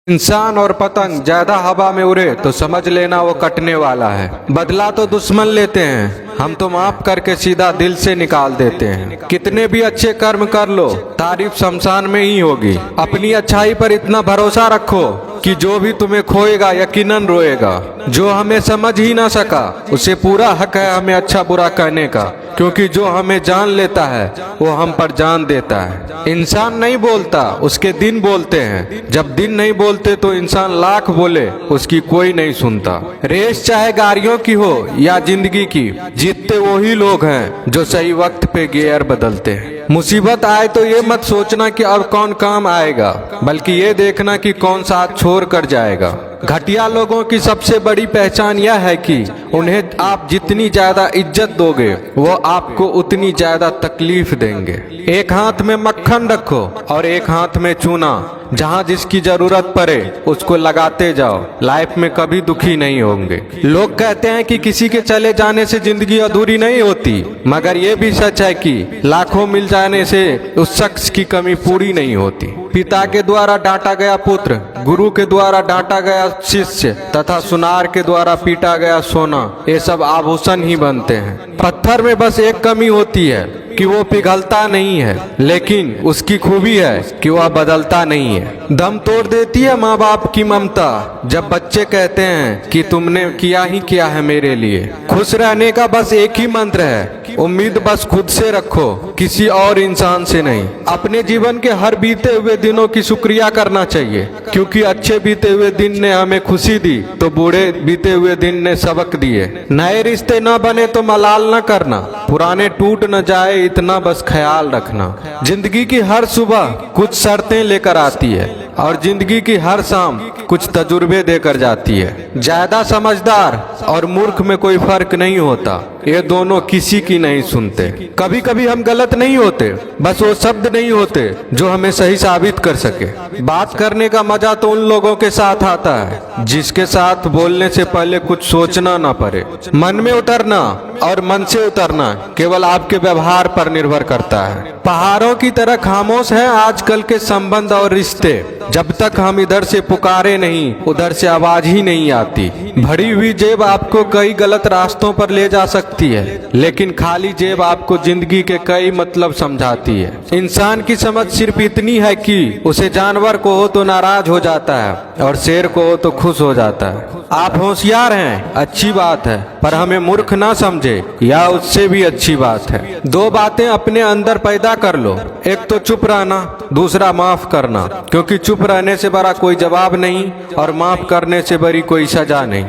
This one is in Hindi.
इंसान और पतंग ज्यादा हवा में उड़े तो समझ लेना वो कटने वाला है। बदला तो दुश्मन लेते हैं, हम तो माफ करके सीधा दिल से निकाल देते हैं। कितने भी अच्छे कर्म कर लो, तारीफ शमशान में ही होगी। अपनी अच्छाई पर इतना भरोसा रखो कि जो भी तुम्हें खोएगा यकीनन रोएगा। जो हमें समझ ही ना सका उसे पूरा हक है हमें अच्छा बुरा कहने का, क्योंकि जो हमें जान लेता है वो हम पर जान देता है। इंसान नहीं बोलता, उसके दिन बोलते हैं। जब दिन नहीं बोलते तो इंसान लाख बोले उसकी कोई नहीं सुनता। रेस चाहे गाड़ियों की हो या जिंदगी की, जीतते वही लोग हैं जो सही वक्त पे गियर बदलते हैं। मुसीबत आए तो ये मत सोचना कि अब कौन काम आएगा, बल्कि ये देखना कि कौन साथ छोड़ कर जाएगा। घटिया लोगों की सबसे बड़ी पहचान यह है कि उन्हें आप जितनी ज्यादा इज्जत दोगे वो आपको उतनी ज्यादा तकलीफ देंगे। एक हाथ में मक्खन रखो और एक हाथ में चूना। जहाँ जिसकी जरूरत पड़े उसको लगाते जाओ, लाइफ में कभी दुखी नहीं होंगे। लोग कहते हैं कि किसी के चले जाने से जिंदगी अधूरी नहीं होती, मगर ये भी सच है कि लाखों मिल जाने से उस शख्स की कमी पूरी नहीं होती। पिता के द्वारा डांटा गया पुत्र, गुरु के द्वारा डांटा गया शिष्य तथा सुनार के द्वारा पीटा गया सोना, ये सब आभूषण ही बनते हैं। पत्थर में बस एक कमी होती है कि वो पिघलता नहीं है, लेकिन उसकी खूबी है कि वह बदलता नहीं है। दम तोड़ देती है माँ बाप की ममता जब बच्चे कहते हैं कि तुमने किया ही क्या है मेरे लिए। खुश रहने का बस एक ही मंत्र है, उम्मीद बस खुद से रखो, किसी और इंसान से नहीं। अपने जीवन के हर बीते हुए दिनों की शुक्रिया करना चाहिए, क्योंकि अच्छे बीते हुए दिन ने हमें खुशी दी तो बुरे बीते हुए दिन ने सबक दिए। नए रिश्ते न बने तो मलाल न करना, पुराने टूट न जाए इतना बस ख्याल रखना। जिंदगी की हर सुबह कुछ शर्तें लेकर आती है और जिंदगी की हर शाम कुछ तजुर्बे देकर जाती है। ज्यादा समझदार और मूर्ख में कोई फर्क नहीं होता, ये दोनों किसी की नहीं सुनते। कभी कभी हम गलत नहीं होते, बस वो शब्द नहीं होते जो हमें सही साबित कर सके। बात करने का मजा तो उन लोगों के साथ आता है जिसके साथ बोलने से पहले कुछ सोचना ना पड़े। मन में उतरना और मन से उतरना केवल आपके व्यवहार पर निर्भर करता है। पहाड़ों की तरह खामोश है आजकल के संबंध और रिश्ते। जब तक हम इधर से पुकारे नहीं उधर से आवाज ही नहीं आती। भरी हुई जेब आपको कई गलत रास्तों पर ले जा सकती है, लेकिन खाली जेब आपको जिंदगी के कई मतलब समझाती है। इंसान की समझ सिर्फ इतनी है कि उसे जानवर को हो तो नाराज हो जाता है और शेर को हो तो खुश हो जाता है। आप होशियार हैं, अच्छी बात है, पर हमें मूर्ख ना समझे या उससे भी अच्छी बात है। दो बातें अपने अंदर पैदा कर लो, एक तो चुप रहना, दूसरा माफ करना, क्योंकि चुप रहने से बड़ा कोई जवाब नहीं और माफ करने से बड़ी कोई सजा नहीं।